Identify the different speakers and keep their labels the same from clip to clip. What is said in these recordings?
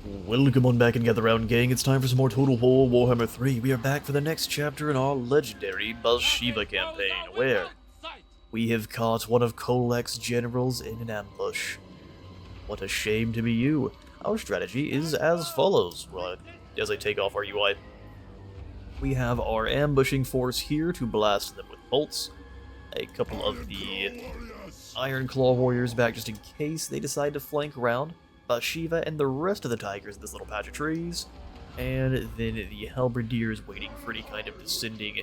Speaker 1: Welcome on back and gather round, gang. It's time for some more Total War Warhammer 3. We are back for the next chapter in our legendary Bhashiva campaign, where we have caught one of Kholek's generals in an ambush. What a shame to be you. Our strategy is as follows, as I take off our UI. We have our ambushing force here to blast them with bolts. A couple of the Iron Claw warriors back just in case they decide to flank around. Bhashiva and the rest of the tigers in this little patch of trees, and then the halberdiers waiting for any kind of descending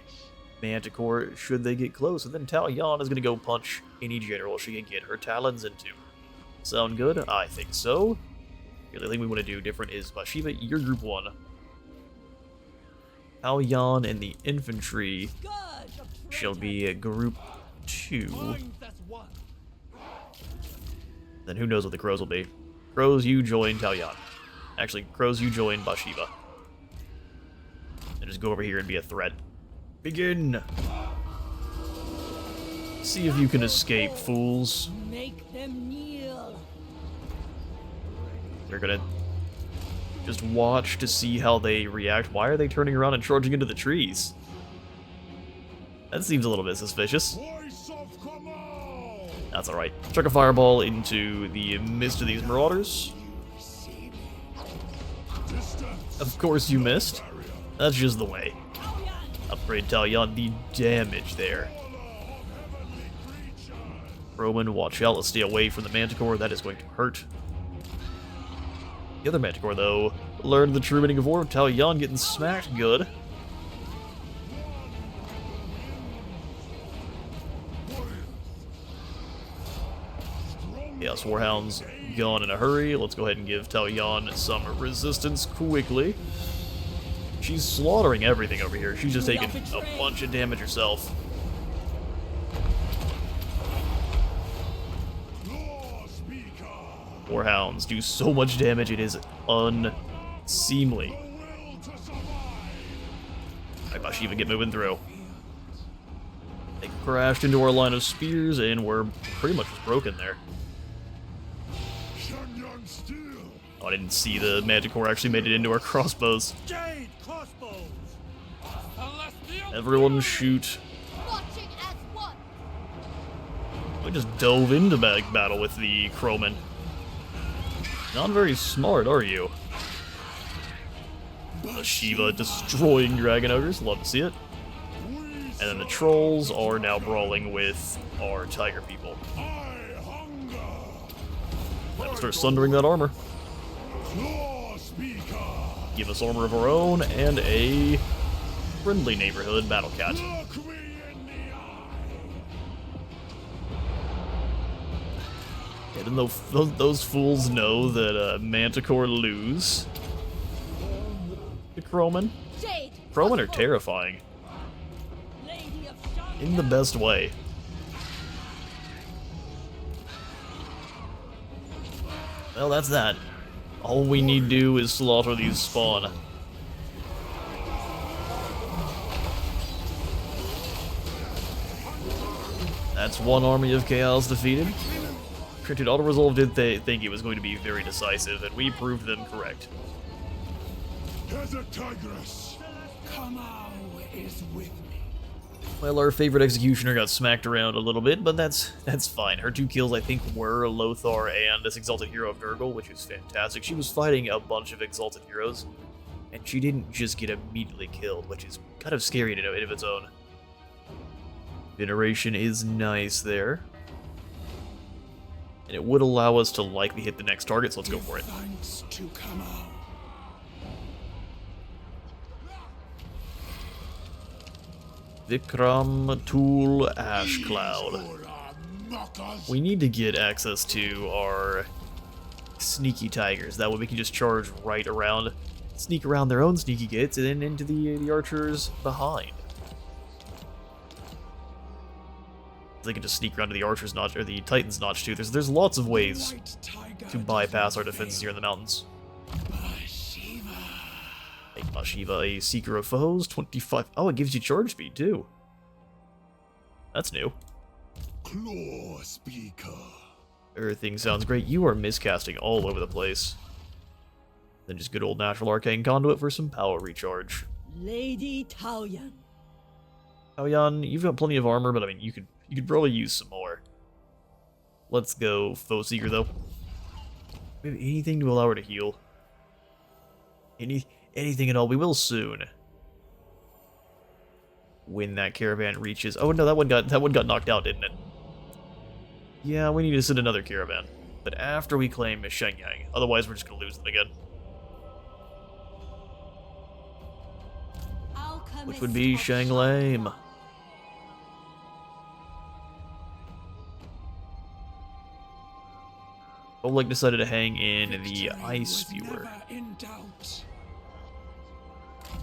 Speaker 1: manticore should they get close, and then Taoyan is going to go punch any general she can get her talons into. Sound good? I think so. The only thing we want to do different is Bhashiva, you're group 1. Taoyan and the infantry shall be group 2. Then who knows what the crows will be. Crows, you join Taoyan. Actually, Crows, you join Bhashiva. And just go over here and be a threat. Begin! See if you can escape, fools.
Speaker 2: Make them kneel.
Speaker 1: They're gonna just watch to see how they react. Why are they turning around and charging into the trees? That seems a little bit suspicious. That's alright. Chuck a fireball into the midst of these marauders. Of course you missed. That's just the way. Upgrade Taoyan, the damage there. Roman, watch out. Let's stay away from the Manticore. That is going to hurt. The other Manticore, though, learned the true meaning of war. Taoyan getting smacked good. Yes, Warhound's gone in a hurry. Let's go ahead and give Taoyan some resistance quickly. She's slaughtering everything over here. She's just taking a bunch of damage herself. Warhounds do so much damage, it is unseemly. Alright, Bhashiva, get moving through. They crashed into our line of spears, and we're pretty much just broken there. Oh, I didn't see the Manticore actually made it into our crossbows. Everyone shoot. We just dove into battle with the Crowman. Not very smart, are you? Bhashiva destroying Dragon Ogres, love to see it. And then the Trolls are now brawling with our Tiger people. Let's start sundering that armor. Give us armor of our own and a friendly neighborhood battle cat. Even though those fools know that Manticore lose. The Crowman. Crowman are terrifying. In the best way. Well, that's that. All we need to do is slaughter these spawn. That's one army of chaos defeated. Printed auto-resolve did think it was going to be very decisive, and we proved them correct.
Speaker 3: Desert Tigress, Kamau is with me.
Speaker 1: Well, our favorite executioner got smacked around a little bit, but that's fine. Her 2 kills, I think, were Lothar and this Exalted Hero of Nurgle, which is fantastic. She was fighting a bunch of Exalted Heroes, and she didn't just get immediately killed, which is kind of scary in and of its own. Veneration is nice there. And it would allow us to likely hit the next target, so let's go for it.
Speaker 3: Thanks to Kamau.
Speaker 1: Vikram Tool Ash Cloud. We need to get access to our sneaky tigers. That way we can just charge right around, sneak around their own sneaky gates, and then into the archers behind. They can just sneak around to the archer's notch, or the titan's notch too. There's lots of ways to bypass our defenses here in the mountains. Make Bhashiva a Seeker of Foes, 25. Oh, it gives you charge speed too. That's new.
Speaker 3: Claw Speaker.
Speaker 1: Everything sounds great. You are miscasting all over the place. Then just good old natural arcane conduit for some power recharge.
Speaker 2: Lady Taoyan.
Speaker 1: Taoyan, you've got plenty of armor, but I mean, you could probably use some more. Let's go Foe Seeker, though. Maybe anything to allow her to heal. Anything at all. We will soon. When that caravan reaches... Oh, no, that one got knocked out, didn't it? Yeah, we need to send another caravan. But after we claim Shang-Yang. Otherwise, we're just going to lose them again. Which would be Shang-Lame. Kholek decided to hang in the Icespewer.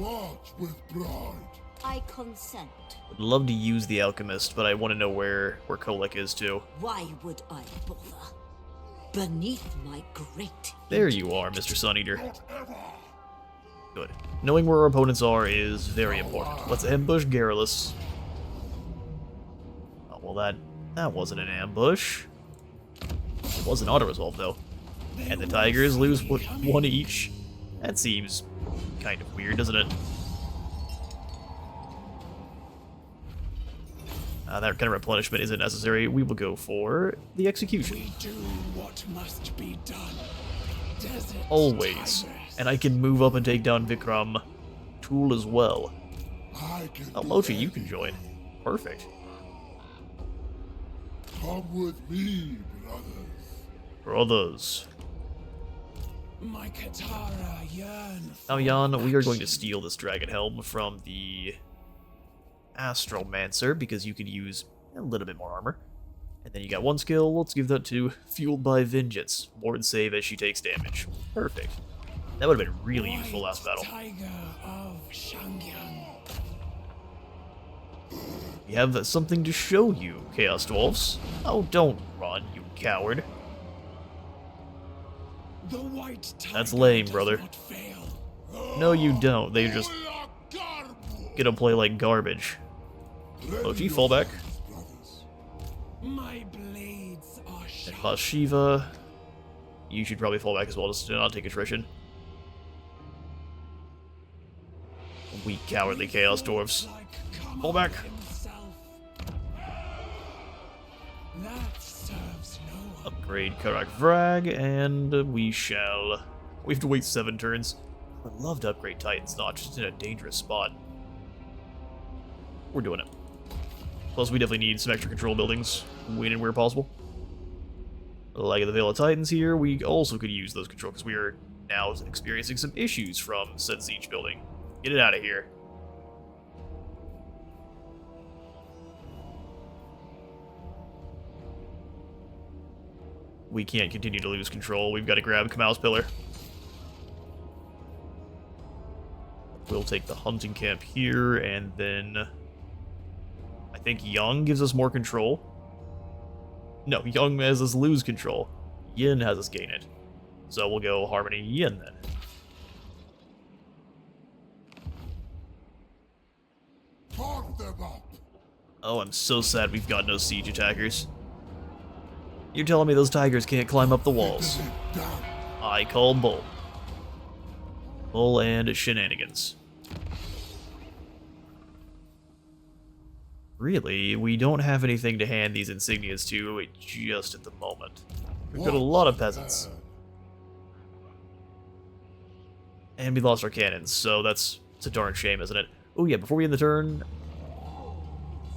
Speaker 3: March with pride.
Speaker 2: I consent.
Speaker 1: Would love to use the Alchemist, but I want to know where Kholek is too.
Speaker 2: Why would I bother? Beneath my great...
Speaker 1: There you are, Mr. Suneater. Good. Knowing where our opponents are is very important. Let's ambush Garrulus. Oh, well that wasn't an ambush. It was an auto-resolve, though. And the Tigers lose one each. That seems kind of weird, doesn't it? That kind of replenishment isn't necessary. We will go for the execution.
Speaker 3: We do what must be done. Desert
Speaker 1: Always.
Speaker 3: Tigress.
Speaker 1: And I can move up and take down Vikram Tool as well. Oh, Mochi, you can join. Perfect.
Speaker 3: Come with me,
Speaker 1: Brothers.
Speaker 3: my Katara yearn.
Speaker 1: Now, Jan, we are going to steal this Dragon Helm from the Astromancer because you can use a little bit more armor. And then you got one skill, let's give that to Fueled by Vengeance. Ward save as she takes damage. Perfect. That would have been really useful last battle.
Speaker 3: Tiger of Shang-Yang.
Speaker 1: We have something to show you, Chaos Dwarfs. Oh, don't run, you coward.
Speaker 3: The White Tiger
Speaker 1: That's lame,
Speaker 3: does
Speaker 1: brother.
Speaker 3: not fail.
Speaker 1: No, you don't. They just get to play like garbage. Mochi, fall back.
Speaker 3: My blades are
Speaker 1: And
Speaker 3: sharp.
Speaker 1: Bhashiva, you should probably fall back as well, just to not take attrition. Weak, cowardly Chaos Dwarfs. Fall back.
Speaker 3: That serves no one.
Speaker 1: Upgrade Karak Vrag, and we shall... We have to wait 7 turns. I would love to upgrade Titan's Knot, just in a dangerous spot. We're doing it. Plus, we definitely need some extra control buildings when and where possible. Like the Veil of Titans here, we also could use those control, because we are now experiencing some issues from said siege building. Get it out of here. We can't continue to lose control. We've got to grab Kamau's Pillar. We'll take the hunting camp here, and then... I think Young gives us more control. No, Young has us lose control. Yin has us gain it. So we'll go Harmony Yin then.
Speaker 3: Carve them up.
Speaker 1: Oh, I'm so sad we've got no siege attackers. You're telling me those tigers can't climb up the walls.
Speaker 3: Down.
Speaker 1: I call bull. Bull and shenanigans. Really, we don't have anything to hand these insignias to just at the moment. We've got a lot of peasants. And we lost our cannons, so it's a darn shame, isn't it? Oh yeah, before we end the turn...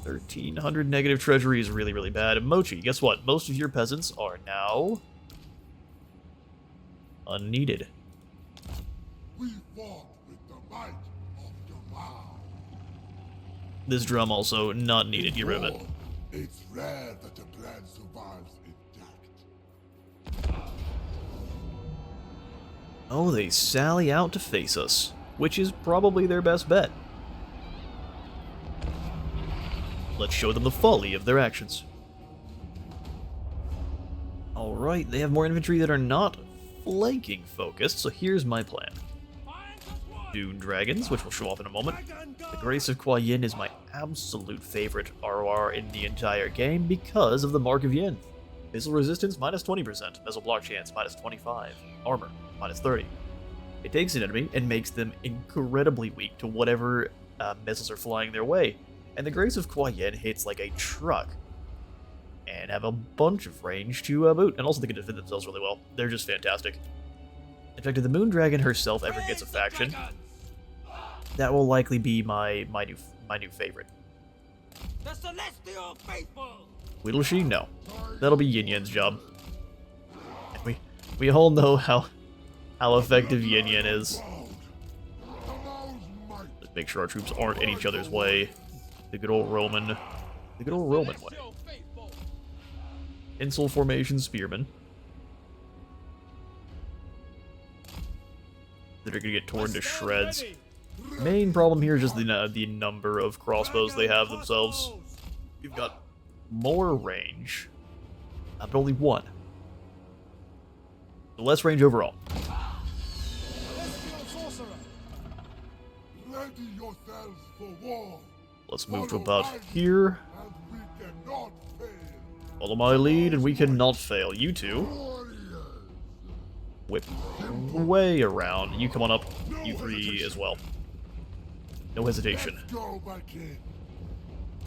Speaker 1: 1,300 negative treasury is really, really bad. And Mochi, guess what? Most of your peasants are now... unneeded.
Speaker 3: We fought with the might of the vow.
Speaker 1: This drum also not needed. Get rid of it.
Speaker 3: It's rare that a plan survives intact.
Speaker 1: Oh, they sally out to face us, which is probably their best bet. Let's show them the folly of their actions. Alright, they have more infantry that are not flanking focused, so here's my plan. Dune Dragons, which we'll show off in a moment. The Grace of Kuai Yin is my absolute favorite ROR in the entire game because of the Mark of Yin. Missile resistance, minus 20%. Missile block chance, minus 25. Armor, minus 30. It takes an enemy and makes them incredibly weak to whatever missiles are flying their way. And the Grace of Kuai Yin hits like a truck. And have a bunch of range to boot. And also they can defend themselves really well. They're just fantastic. In fact, if the Moon Dragon herself ever gets a faction, that will likely be my new favorite.
Speaker 4: The Celestial Faithful!
Speaker 1: Will she? No. That'll be Yin Yan's job. And we all know how effective Yin Yan is. Let's make sure our troops aren't in each other's way. The good old Roman way. Insel formation spearmen. That are gonna get torn to shreds. Main problem here is just the number of crossbows they have themselves. We've got more range, but only one. So less range overall.
Speaker 3: Ready yourselves for war.
Speaker 1: Let's move to about here.
Speaker 3: And we cannot fail.
Speaker 1: Follow my lead, and we cannot fail. You two,
Speaker 3: Warriors.
Speaker 1: whip way around. You come on up. You three as well. No hesitation.
Speaker 3: Go, my king.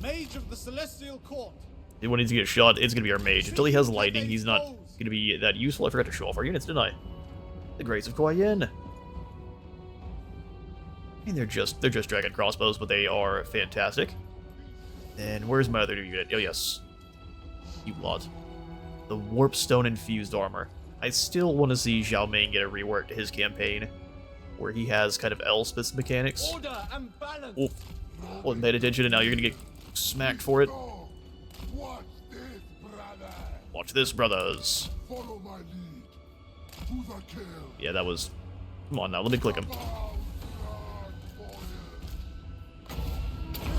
Speaker 4: Mage of the Celestial Court.
Speaker 1: When he needs to get shot, it's gonna be our mage. Until he has lightning, he's not gonna be that useful. I forgot to show off our units, didn't I? The Grace of Kuai Yin. I mean, they're just dragon crossbows, but they are fantastic. And where's my other new unit? Oh yes, you lot. The Warpstone infused armor. I still want to see Zhao Ming get a rework to his campaign, where he has kind of Elspeth's mechanics.
Speaker 4: Order and balance.
Speaker 1: Oh, wasn't paying attention, and now you're gonna get smacked for it.
Speaker 3: Go. Watch this, brother.
Speaker 1: Watch this, brothers.
Speaker 3: Follow my lead. To the kill.
Speaker 1: Yeah, that was... Come on now, let me click him.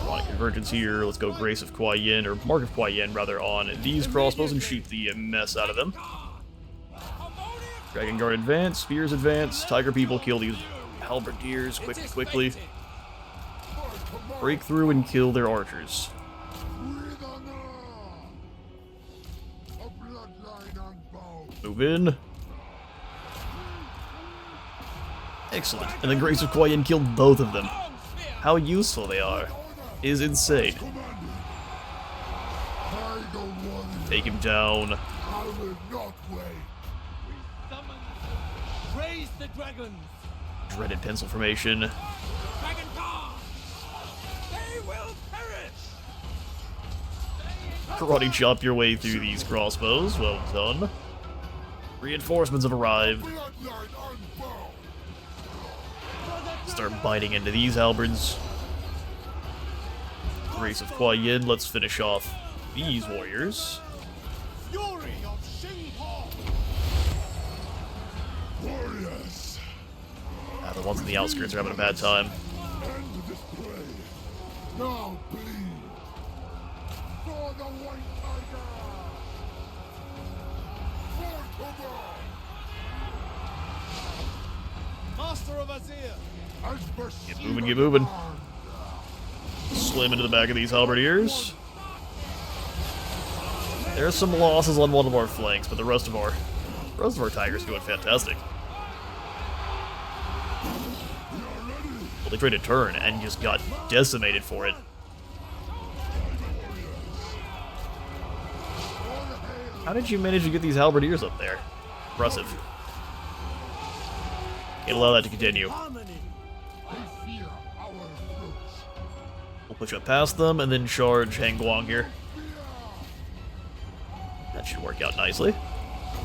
Speaker 1: A lot of convergence here. Let's go Grace of Kuai Yin, or Mark of Kuai Yin, rather, on these crossbows and shoot the mess out of them. Dragon Guard advance, Spears advance, Tiger People kill these halberdiers quickly. Break through and kill their archers. Move in. Excellent. And the Grace of Kuai Yin killed both of them. How useful they are is insane. Take him down.
Speaker 3: I will not wait.
Speaker 4: Raise the dragons.
Speaker 1: Dreaded pencil formation.
Speaker 4: Dragon Guard. They will perish.
Speaker 1: Karate chop your way through these crossbows. Well done. Reinforcements have arrived.
Speaker 3: Bloodline unbound.
Speaker 1: Start biting into these halberds. Grace of Kuai Yin, let's finish off these warriors.
Speaker 4: Fury of Shing-Hop.
Speaker 3: Warriors.
Speaker 1: The ones on the outskirts are having a bad time.
Speaker 3: End this play. Now bleed. For the White Tiger. For Toba.
Speaker 4: Master of Azir.
Speaker 3: As Bhashiva
Speaker 1: moving, get moving.
Speaker 3: command.
Speaker 1: Slam into the back of these halberdiers. There's some losses on one of our flanks, but the rest of our tigers doing fantastic. Well, they tried to turn and just got decimated for it. How did you manage to get these halberdiers up there? Impressive. Can't allow that to continue.
Speaker 4: Harmony.
Speaker 3: They fear our approach.
Speaker 1: We'll push up past them and then charge Hangguang here. That should work out nicely.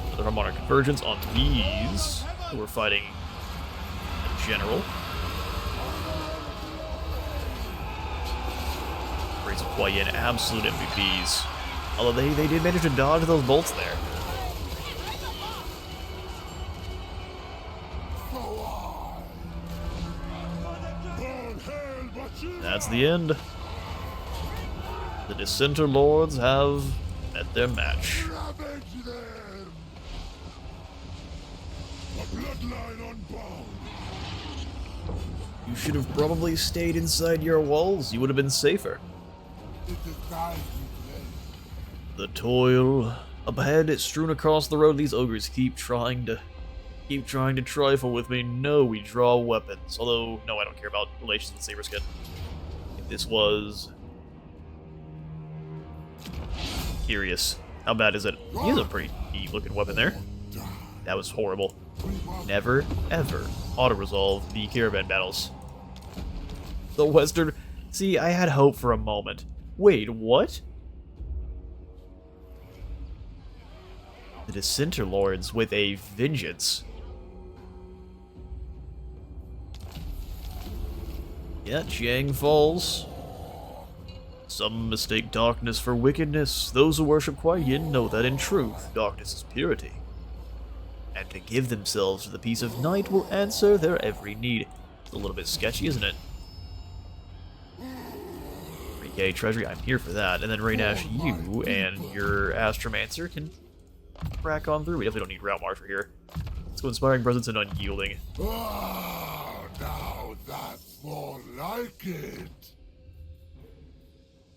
Speaker 1: Another harmonic convergence on these who are fighting a general. Grace of Kuai Yin, absolute MVPs. Although they did manage to dodge those bolts there. That's the end. The Dissenter Lords have met their match.
Speaker 3: Ravage them. The bloodline unbound.
Speaker 1: You should have probably stayed inside your walls. You would have been safer.
Speaker 3: It is time to play.
Speaker 1: The toil. Up ahead, strewn across the road, these ogres keep trying to Keep trying to trifle with me. No, we draw weapons. Although, no, I don't care about relations with Saberskin. If this was... Curious. How bad is it? He has a pretty neat looking weapon there. That was horrible. Never, ever auto-resolve the caravan battles. The Western... See, I had hope for a moment. Wait, what? The Dissenter Lords with a vengeance. Yeah, Jiang falls. Some mistake darkness for wickedness. Those who worship Kuai Yin know that in truth, darkness is purity. And to give themselves to the peace of night will answer their every need. It's a little bit sketchy, isn't it? 3K Treasury, I'm here for that. And then Raynash, you and your Astromancer can crack on through. We definitely don't need Route Marcher here. Let's go Inspiring Presence and Unyielding.
Speaker 3: Ah, now that's more like it.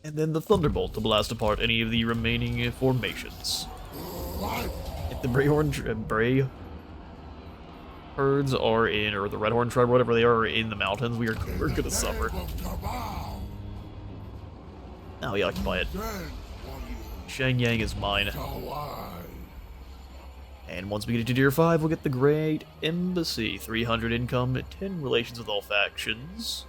Speaker 1: And then the Thunderbolt to blast apart any of the remaining formations.
Speaker 3: What?
Speaker 1: If the Bray herds are in, or the Redhorn tribe, whatever they are, in the mountains, we're gonna suffer. Now we occupy it. Shang-Yang is mine. And once we get to Tier 5, we'll get the Great Embassy. 300 income, 10 relations with all factions,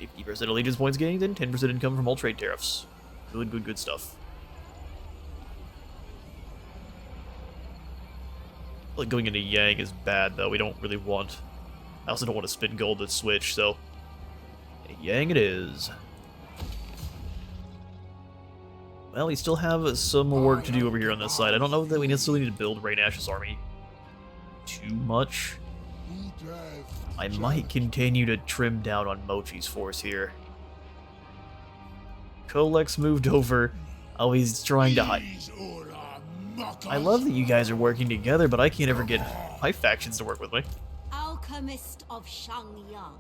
Speaker 1: 50% allegiance points gained, and 10% income from all trade tariffs. Good stuff. I feel like going into Yang is bad, though. We don't really want... I also don't want to spend gold to switch, so... Yang it is. Well, we still have some work to do over here on this side. I don't know that we necessarily need to build Raynash's army too much. I might continue to trim down on Mochi's force here. Kholek's moved over. Oh, he's trying to hide. I love that you guys are working together, but I can't ever get my factions to work with me.
Speaker 2: Alchemist of Shang-Yang.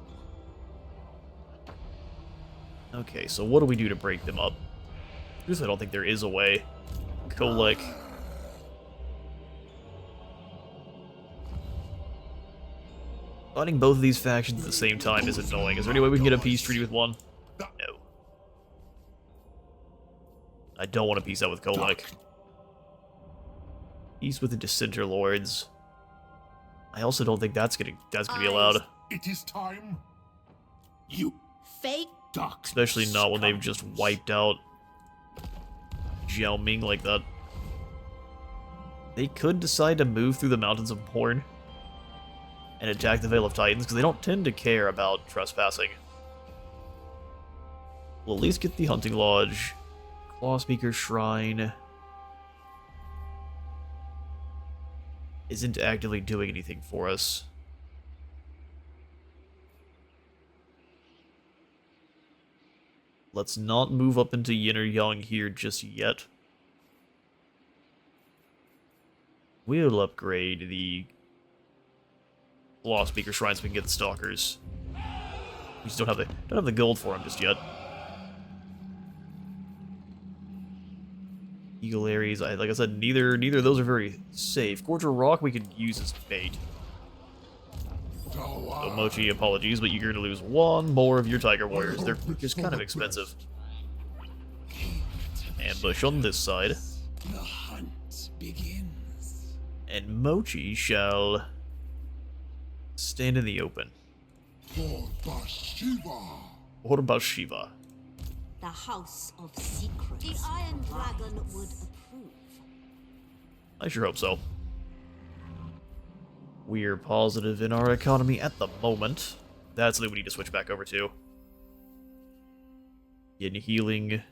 Speaker 1: Okay, so what do we do to break them up? I don't think there is a way. Kholek. Fighting both of these factions at the same time is annoying. Is there any way we can get a peace treaty with one? No. I don't want to peace out with Kholek. Peace with the Dissenter Lords. I also don't think that's gonna be allowed.
Speaker 3: It is time. You
Speaker 2: Fake
Speaker 3: duck.
Speaker 1: Especially not when they've just wiped out Xiaoming like that. They could decide to move through the mountains of Porn and attack the Vale of Titans, because they don't tend to care about trespassing. We'll at least get the Hunting Lodge. Clawspeaker Shrine isn't actively doing anything for us. Let's not move up into Yin or Yang here just yet. We'll upgrade the Clawspeaker Shrine so we can get the Stalkers. We just don't have the gold for them just yet. Eagle Aries, like I said, neither of those are very safe. Gorger Rock we could use as bait. So Mochi, apologies, but you're going to lose one more of your Tiger Warriors. They're just kind of expensive. Ambush on this side.
Speaker 4: The hunt begins.
Speaker 1: And Mochi shall stand in the open.
Speaker 3: For Bhashiva.
Speaker 1: What about Shiva?
Speaker 2: the House of Secrets. The Iron Dragon would approve.
Speaker 1: I sure hope so. We're positive in our economy at the moment. That's something we need to switch back over to. Yin healing.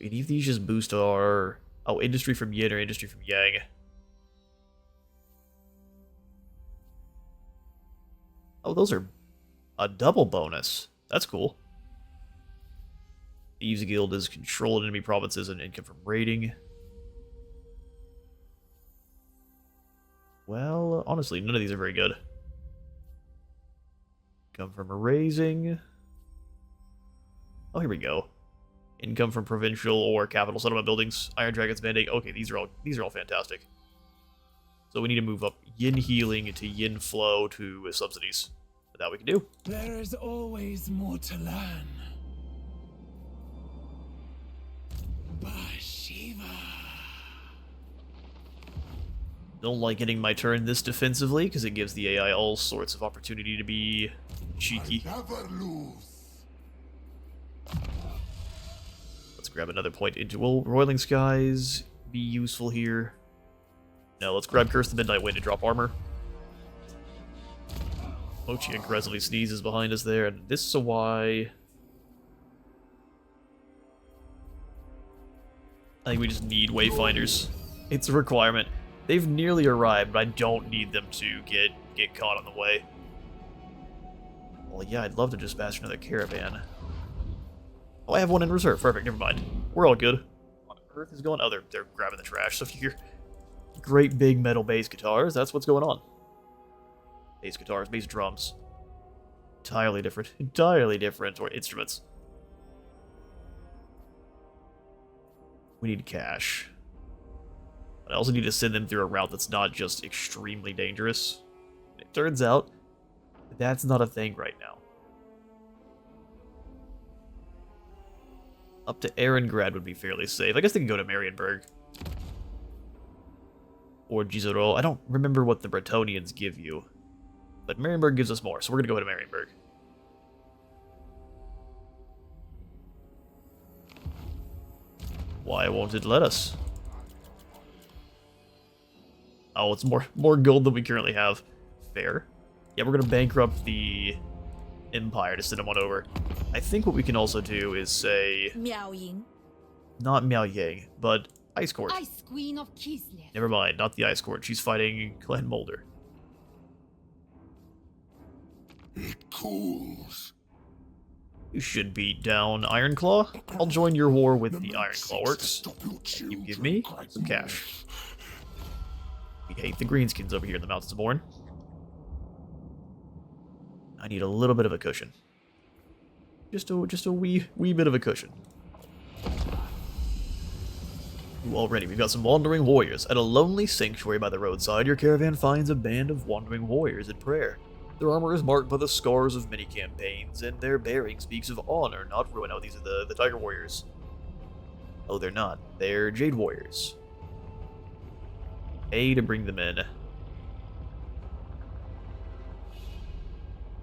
Speaker 1: Any of these just boost our... Oh, industry from Yin or industry from Yang. Oh, those are a double bonus. That's cool. Thieves Guild is control enemy provinces and income from raiding. Well, honestly, none of these are very good. Come from erasing. Oh, here we go. Income from provincial or capital settlement buildings. Iron Dragon's Mandate. Okay, these are all fantastic. So we need to move up yin healing to yin flow to subsidies. But that we can do.
Speaker 4: There is always more to learn. Bhashiva.
Speaker 1: Don't like getting my turn this defensively because it gives the AI all sorts of opportunity to be cheeky.
Speaker 3: Never lose.
Speaker 1: Let's grab another point into Roiling Skies. Be useful here. Now let's grab Curse the Midnight Wind to drop armor. Mochi aggressively sneezes behind us there, and this is why I think we just need Wayfinders. It's a requirement. They've nearly arrived, but I don't need them to get caught on the way. Well, yeah, I'd love to just bash another caravan. Oh, I have one in reserve. Perfect, never mind. We're all good. On Earth is going. Oh, they're grabbing the trash. So if you hear great big metal bass guitars, that's what's going on. Bass guitars, bass drums. Entirely different or instruments. We need cash. But I also need to send them through a route that's not just extremely dangerous. It turns out that's not a thing right now. Up to Erengrad would be fairly safe. I guess they can go to Marienburg. Or Gisoro. I don't remember what the Bretonians give you. But Marienburg gives us more, so we're going to go to Marienburg. Why won't it let us? Oh, it's more gold than we currently have. Fair. Yeah, we're going to bankrupt the Empire to send them on over. I think what we can also do is say...
Speaker 2: Miaoying.
Speaker 1: Not Miaoying, but Ice Court.
Speaker 2: Ice Queen of Kislev.
Speaker 1: Never mind, not the Ice Court. She's fighting Clan Mulder.
Speaker 3: It cools.
Speaker 1: You should beat down Ironclaw. I'll join your war with the Ironclaw works. You give me some cash. We hate the greenskins over here in the Mountains of Born. I need a little bit of a cushion. Just a wee bit of a cushion. Ooh, already, we've got some wandering warriors. At a lonely sanctuary by the roadside, your caravan finds a band of wandering warriors at prayer. Their armor is marked by the scars of many campaigns, and their bearing speaks of honor, not ruin. Oh, these are the Tiger Warriors. Oh, they're not. They're Jade Warriors. A to bring them in.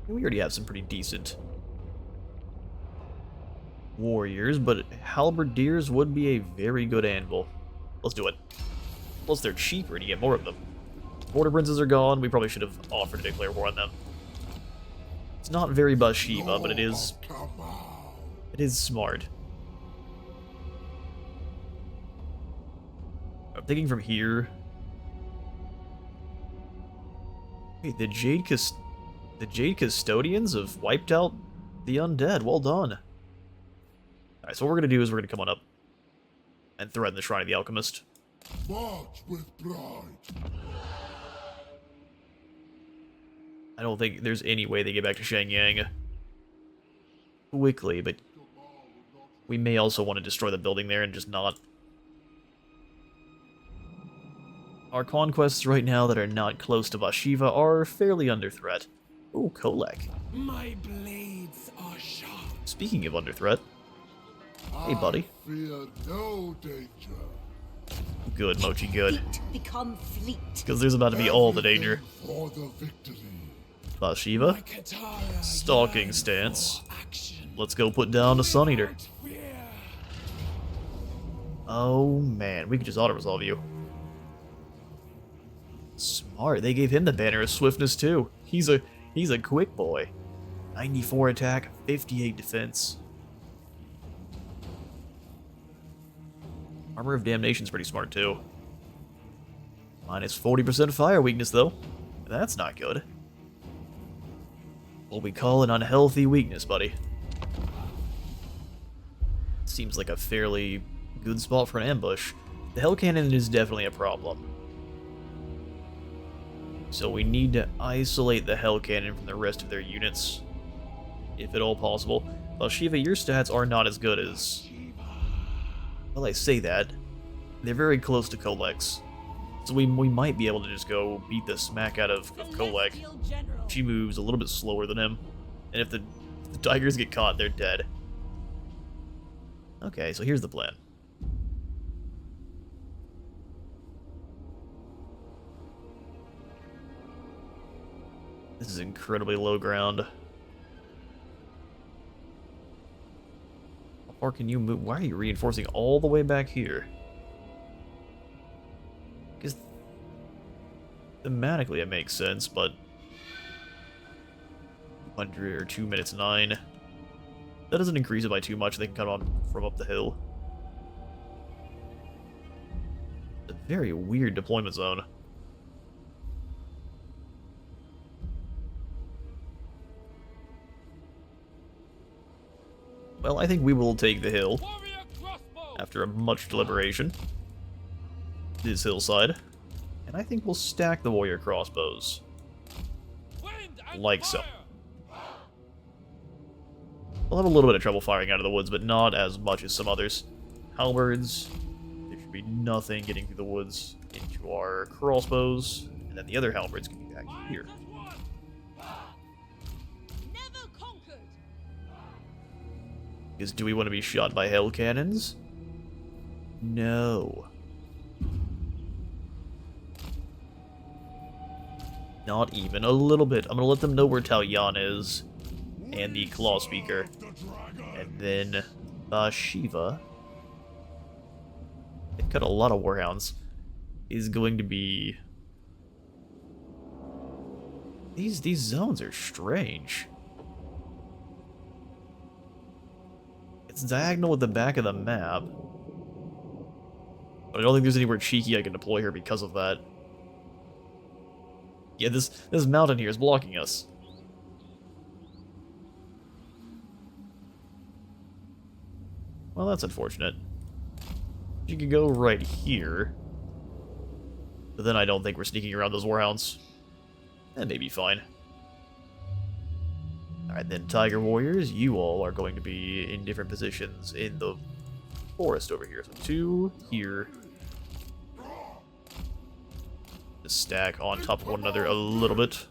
Speaker 1: We already have some pretty decent warriors, but halberdiers would be a very good anvil. Let's do it. Plus, they're cheaper and you get more of them. Border princes are gone. We probably should have offered to declare war on them. It's not very Bhashiva, but it is smart. I'm thinking from here. Wait, the Jade Custodians have wiped out the undead. Well done. Alright, so what we're going to do is we're going to come on up and threaten the Shrine of the Alchemist.
Speaker 3: March with pride.
Speaker 1: I don't think there's any way they get back to Shang-Yang quickly, but we may also want to destroy the building there and just not. Our conquests right now that are not close to Bhashiva are fairly under threat. Ooh, Kholek.
Speaker 4: My blades are sharp.
Speaker 1: Speaking of under threat. Hey, buddy.
Speaker 3: I fear no danger.
Speaker 1: Good, Mochi, good.
Speaker 2: Feet become fleet.
Speaker 1: Because there's about to be all the danger.
Speaker 3: For the victory.
Speaker 1: Bhashiva.
Speaker 4: My Katara
Speaker 1: Stalking
Speaker 4: yearns
Speaker 1: stance.
Speaker 4: for action.
Speaker 1: Let's go put down the Suneater.
Speaker 4: Fear.
Speaker 1: Oh, man. We could just auto-resolve you. Smart. They gave him the banner of swiftness, too. He's a quick boy. 94 attack, 58 defense. Armor of Damnation's pretty smart, too. Minus 40% fire weakness, though. That's not good. What we call an unhealthy weakness, buddy. Seems like a fairly good spot for an ambush. The Hell Cannon is definitely a problem. So we need to isolate the Hell Cannon from the rest of their units, if at all possible. Bhashiva, your stats are not as good as Well, I say that. They're very close to Kholek's. So we might be able to just go beat the smack out of Kholek. She moves a little bit slower than him. And if the tigers get caught, they're dead. Okay, so here's the plan. This is incredibly low ground. How far can you move? Why are you reinforcing all the way back here? Because thematically it makes sense, but 100 or 2 minutes 9. That doesn't increase it by too much. They can cut on from up the hill. It's a very weird deployment zone. Well, I think we will take the hill after a much deliberation. This hillside. And I think we'll stack the warrior crossbows. Like so. We'll have a little bit of trouble firing out of the woods, but not as much as some others. Halberds, there should be nothing getting through the woods into our crossbows, and then the other halberds can be back here. Because do we want to be shot by hell cannons? No. Not even a little bit. I'm going to let them know where Taoyan is, and the Claw Speaker. And then Bhashiva. They cut a lot of Warhounds. Is going to be... These zones are strange. It's diagonal with the back of the map. But I don't think there's anywhere cheeky I can deploy here because of that. Yeah, this mountain here is blocking us. Well, that's unfortunate. You could go right here. But then I don't think we're sneaking around those warhounds. That may be fine. Alright then, Tiger Warriors, you all are going to be in different positions in the forest over here. So 2 here. Just stack on top of one another a little bit.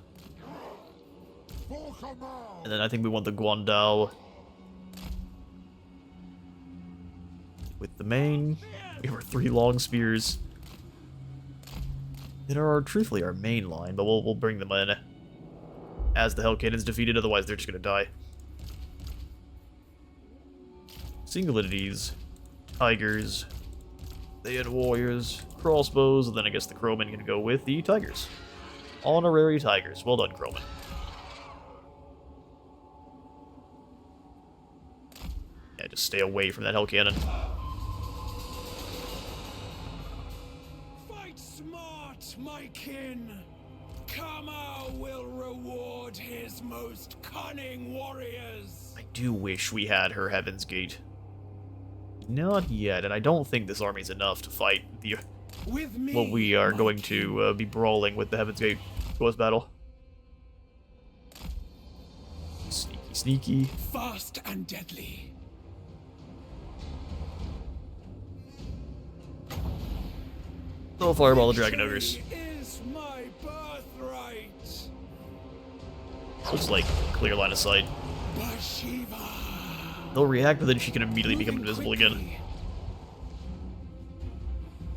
Speaker 1: And then I think we want the Guandao with the main. We have our 3 long spears. That are truthfully our main line, but we'll bring them in as the Hell Cannon's defeated, otherwise they're just gonna die. Singularities, Tigers, they had Warriors, Crossbows, and then I guess the Crowmen can go with the Tigers. Honorary Tigers. Well done, Crowmen. Yeah, just stay away from that Hell Cannon.
Speaker 4: Fight smart, my kin. Kama will reward his most cunning warriors.
Speaker 1: I do wish we had her Heaven's Gate. Not yet, and I don't think this army's enough to fight the what we are going to be brawling with the Heaven's Gate close battle. Sneaky, sneaky.
Speaker 4: Fast and deadly.
Speaker 1: They'll fireball the Dragon Ogres.
Speaker 4: Is my birthright.
Speaker 1: Looks like clear line of sight.
Speaker 4: Bhashiva.
Speaker 1: They'll react, but then she can immediately become invisible again.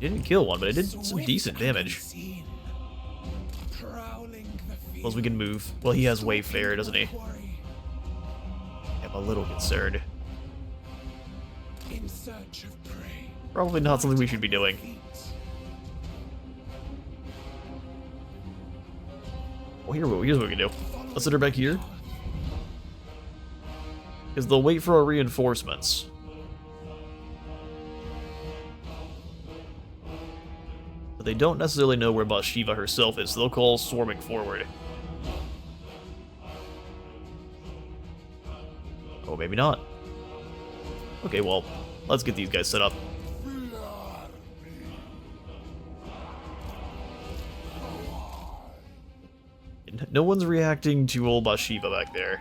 Speaker 1: Didn't kill one, but it did some decent damage. Plus we can move. Well, he has Wayfarer, doesn't he? I'm a little concerned.
Speaker 4: In search of prey.
Speaker 1: Probably not something we should be doing. Well, here's what we can do. Let's send her back here. Because they'll wait for our reinforcements. But they don't necessarily know where Bhashiva herself is, so they'll call swarming forward. Oh, maybe not. Okay, well, let's get these guys set up. No one's reacting to old Bhashiva back there.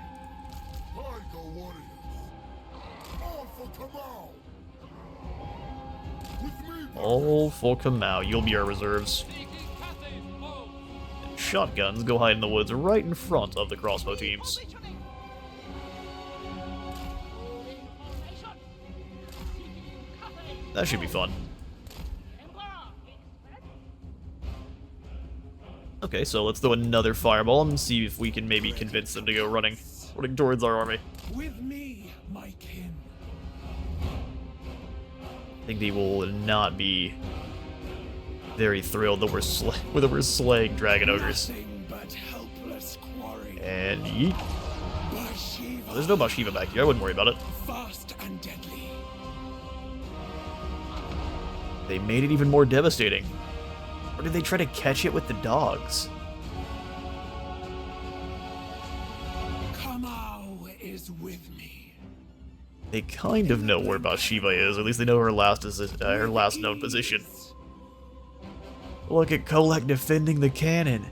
Speaker 1: All for Kamau. You'll be our reserves. And shotguns go hide in the woods right in front of the crossbow teams. That should be fun. Okay, so let's throw another fireball and see if we can maybe convince them to go running towards our army.
Speaker 4: With me, my kin.
Speaker 1: I think they will not be very thrilled that we're slaying dragon ogres.
Speaker 4: Nothing but helpless quarry.
Speaker 1: And yeet.
Speaker 4: Bhashiva,
Speaker 1: Oh, there's no Bhashiva back here. I wouldn't worry about it.
Speaker 4: fast and deadly.
Speaker 1: They made it even more devastating. Or did they try to catch it with the dogs?
Speaker 4: Kamau is with me.
Speaker 1: They kind of know where Bhashiva is. At least they know her last known position. Look at Kholek defending the cannon.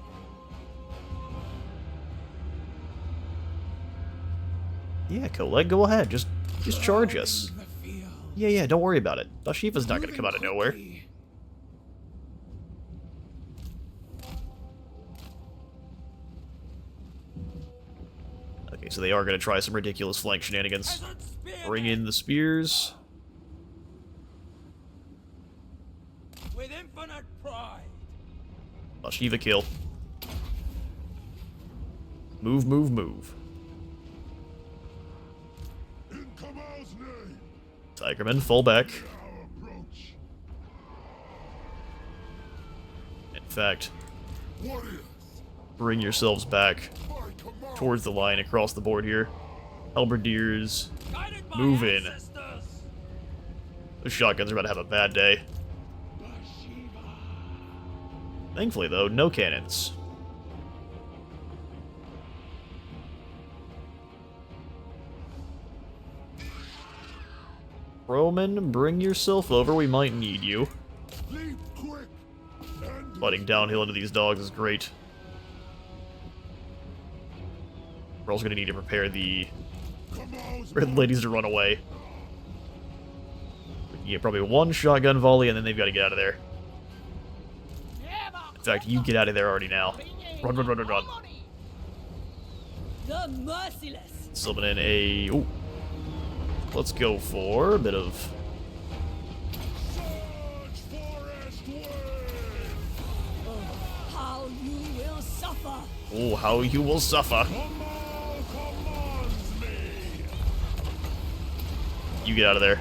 Speaker 1: Yeah, Kholek, go ahead. Just charge us.
Speaker 4: Plowing the field.
Speaker 1: Yeah, don't worry about it. Bhashiva's not gonna come out of
Speaker 4: Moving
Speaker 1: nowhere.
Speaker 4: quickly.
Speaker 1: Okay, so they are gonna try some ridiculous flank shenanigans. Bring in the spears.
Speaker 4: With infinite pride.
Speaker 1: Bhashiva kill. Move, move, move.
Speaker 3: In Kamau's name,
Speaker 1: Tigerman, fall back.
Speaker 3: our approach.
Speaker 1: In fact,
Speaker 3: Warriors,
Speaker 1: bring yourselves back
Speaker 3: by command.
Speaker 1: towards the line across the board here. Halberdiers,
Speaker 4: Guided by
Speaker 1: move in.
Speaker 4: ancestors.
Speaker 1: The shotguns are about to have a bad day.
Speaker 4: Bhashiva.
Speaker 1: Thankfully, though, no cannons. Roman, bring yourself over. We might need you.
Speaker 3: Leap quick and
Speaker 1: Fighting downhill into these dogs is great. We're also going to need to prepare the
Speaker 3: Kamau's
Speaker 1: red ladies to run away. We can get probably one shotgun volley, and then they've got to get out of there. In fact, you get out of there already now. Run, run, run, run, run.
Speaker 2: The merciless.
Speaker 1: Summon in a... Ooh. Let's go for a bit of...
Speaker 3: Surge forest wave.
Speaker 2: How you will suffer.
Speaker 1: Oh, how you will suffer.
Speaker 3: Kamau commands me.
Speaker 1: You get out of there.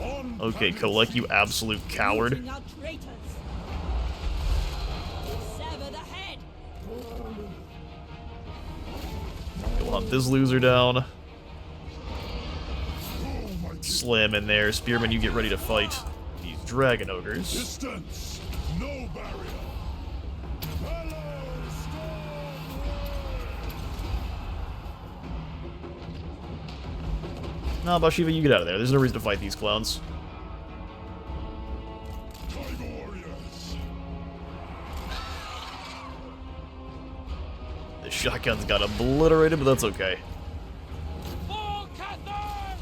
Speaker 3: On
Speaker 1: Okay, Kholek, you absolute coward.
Speaker 2: Rooting out traitors. Sever the head.
Speaker 1: We'll hunt this loser down.
Speaker 3: Oh my
Speaker 1: Slam in there. Spearman, you get ready to fight these dragon ogres.
Speaker 3: distance, no barrier. Hello, storm
Speaker 1: Nah, Bhashiva, you get out of there. There's no reason to fight these clowns.
Speaker 3: Tiger warriors.
Speaker 1: The shotguns got obliterated, but that's okay.
Speaker 4: Full cannon.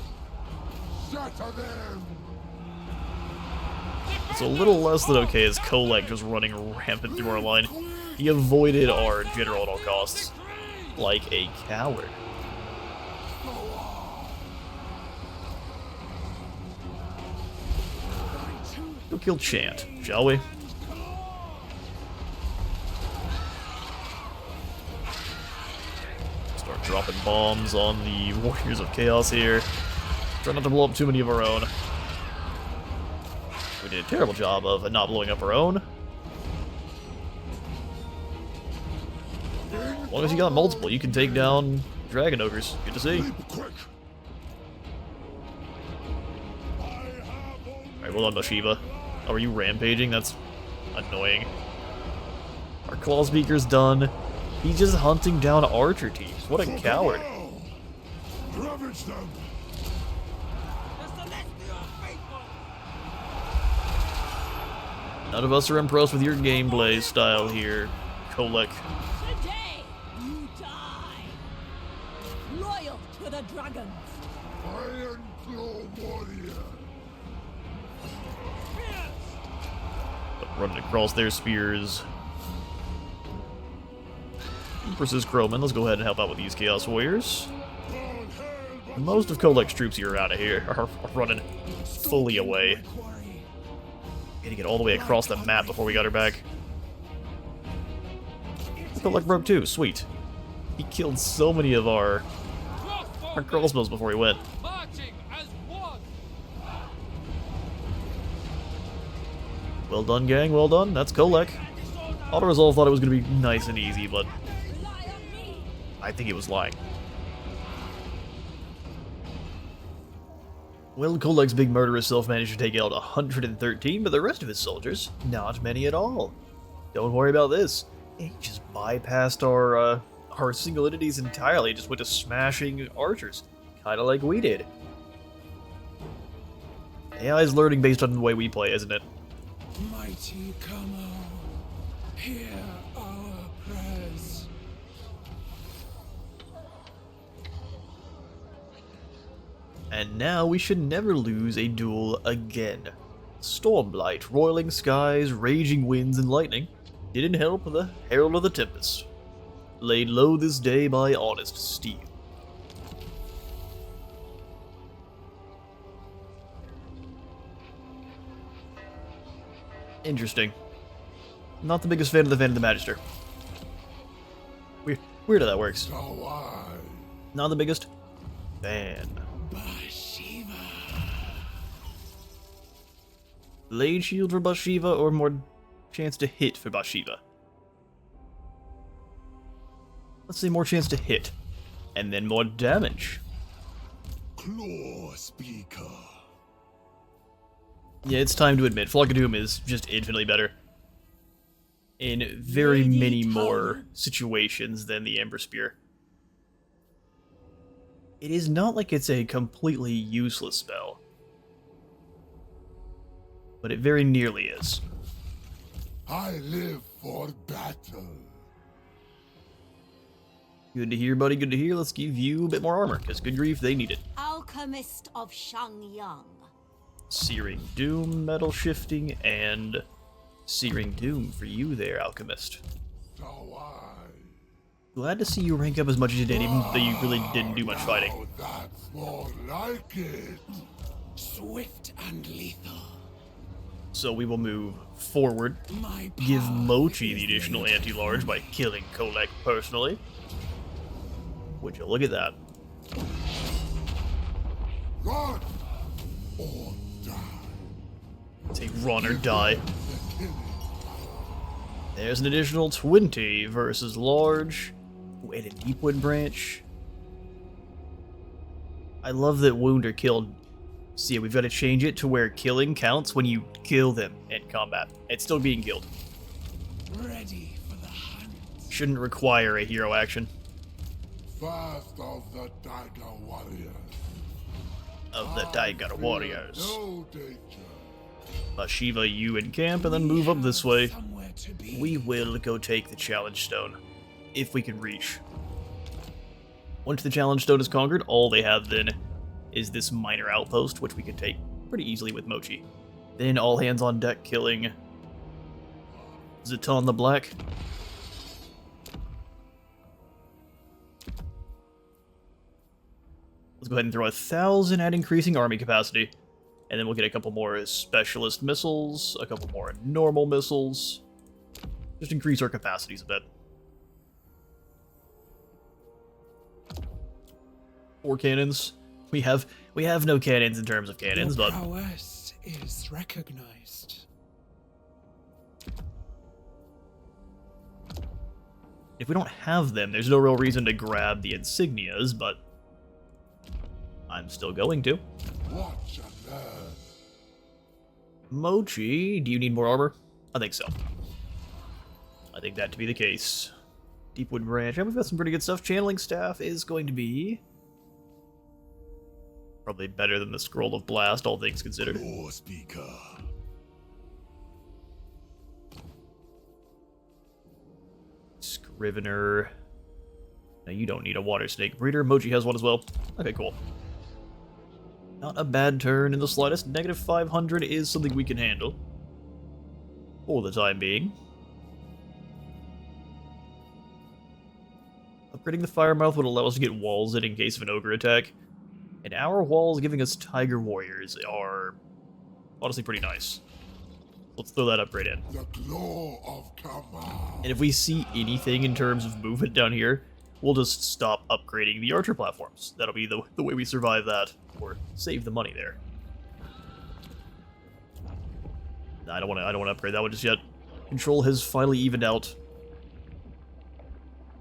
Speaker 3: Shatter them.
Speaker 1: It's a little less than okay as Kholek just running rampant through our line. He avoided our general at all costs. Like a coward. Go kill Chant, shall we? Start dropping bombs on the Warriors of Chaos here. Try not to blow up too many of our own. We did a terrible job of not blowing up our own. As long as you got multiple, you can take down dragon ogres. Good to see.
Speaker 3: Leap quick. I have only
Speaker 1: Alright, well done, Bhashiva. Oh, are you rampaging? That's annoying. Our Claw Speaker's done. He's just hunting down archer teams. What a coward.
Speaker 3: Kamau. Ravage them.
Speaker 4: The celestial faithful.
Speaker 1: None of us are impressed with your gameplay style here, Kholek.
Speaker 2: Today you die. Loyal to the dragons.
Speaker 3: Iron Claw warrior.
Speaker 1: Running across their spears. Versus Crowman, let's go ahead and help out with these Chaos Warriors. Most of Kholek's troops here out of here are running fully away. Had to get all the way across the map before we got her back. Kholek broke too, sweet. He killed so many of our crossbows before he went.
Speaker 4: Marching as one.
Speaker 1: Well done, gang, well done. That's Kholek. Auto-resolve thought it was going to be nice and easy, but I think it was lying. Well, Kholek's big murderous self managed to take out 113, but the rest of his soldiers, not many at all. Don't worry about this. He just bypassed our single entities entirely, just went to smashing archers, kinda like we did. AI is learning based on the way we play, isn't it?
Speaker 4: Mighty Kamo, hear our prayers.
Speaker 1: And now we should never lose a duel again. Stormblight, roiling skies, raging winds, and lightning didn't help the Herald of the Tempest. Laid low this day by honest steel. Interesting. Not the biggest fan of the Van of the Magister. Weird how that works.
Speaker 3: So I.
Speaker 1: Not the biggest fan.
Speaker 4: Bhashiva.
Speaker 1: Blade shield for Bhashiva or more chance to hit for Bhashiva? Let's say more chance to hit. And then more damage.
Speaker 3: Claw Speaker.
Speaker 1: Yeah, it's time to admit, Flock of Doom is just infinitely better. In very many more situations than the Ember Spear. It is not like it's a completely useless spell. But it very nearly is.
Speaker 3: I live for battle.
Speaker 1: Good to hear, buddy, good to hear. Let's give you a bit more armor, because good grief, they need it.
Speaker 2: Alchemist of Shang-Yang.
Speaker 1: Searing Doom, Metal Shifting, and Searing Doom for you there, Alchemist.
Speaker 3: So I.
Speaker 1: Glad to see you rank up as much as you did, even though you really didn't do much fighting.
Speaker 3: Now that's more like it.
Speaker 4: Swift and lethal.
Speaker 1: So we will move forward,
Speaker 4: My
Speaker 1: give
Speaker 4: power
Speaker 1: Mochi
Speaker 4: is
Speaker 1: the additional
Speaker 4: made
Speaker 1: anti-large by killing Kholek personally. Would you look at that?
Speaker 3: Run or die.
Speaker 1: Say run or die.
Speaker 3: The killing.
Speaker 1: There's an additional 20 versus large. Ooh, and a Deepwood branch. I love that wound or killed. See, we've got to change it to where killing counts when you kill them in combat. It's still being killed.
Speaker 4: ready for the hunt.
Speaker 1: Shouldn't require a hero action.
Speaker 3: First of the Tiger Warriors.
Speaker 1: Of the Tiger Warriors.
Speaker 3: No danger.
Speaker 1: Bhashiva, you in camp, and then move up this way.
Speaker 4: Somewhere to be.
Speaker 1: We will go take the Challenge Stone, if we can reach. Once the Challenge Stone is conquered, all they have then is this minor outpost, which we can take pretty easily with Mochi. Then all hands on deck killing Zatan the Black. Let's go ahead and throw 1,000 at increasing army capacity. And then we'll get a couple more specialist missiles, a couple more normal missiles. Just increase our capacities a bit. 4 cannons. We have no cannons in terms of cannons,
Speaker 4: Your
Speaker 1: but
Speaker 4: prowess is recognized.
Speaker 1: if we don't have them, there's no real reason to grab the insignias, but I'm still going to.
Speaker 3: Watch and learn.
Speaker 1: Mochi, do you need more armor? I think so. I think that to be the case. Deepwood Branch, and we've got some pretty good stuff. Channeling Staff is going to be probably better than the Scroll of Blast, all things considered.
Speaker 3: Claw Speaker.
Speaker 1: Scrivener. No, you don't need a Water Snake Breeder. Mochi has one as well. Okay, cool. Not a bad turn in the slightest. Negative 500 is something we can handle. for the time being. Upgrading the Firemouth would allow us to get walls in case of an ogre attack. And our walls giving us Tiger Warriors are honestly pretty nice. Let's throw that upgrade in.
Speaker 3: The glow of Kamal.
Speaker 1: And if we see anything in terms of movement down here, we'll just stop upgrading the archer platforms. That'll be the way we survive that, or save the money there. Nah, I don't want to upgrade that one just yet. Control has finally evened out.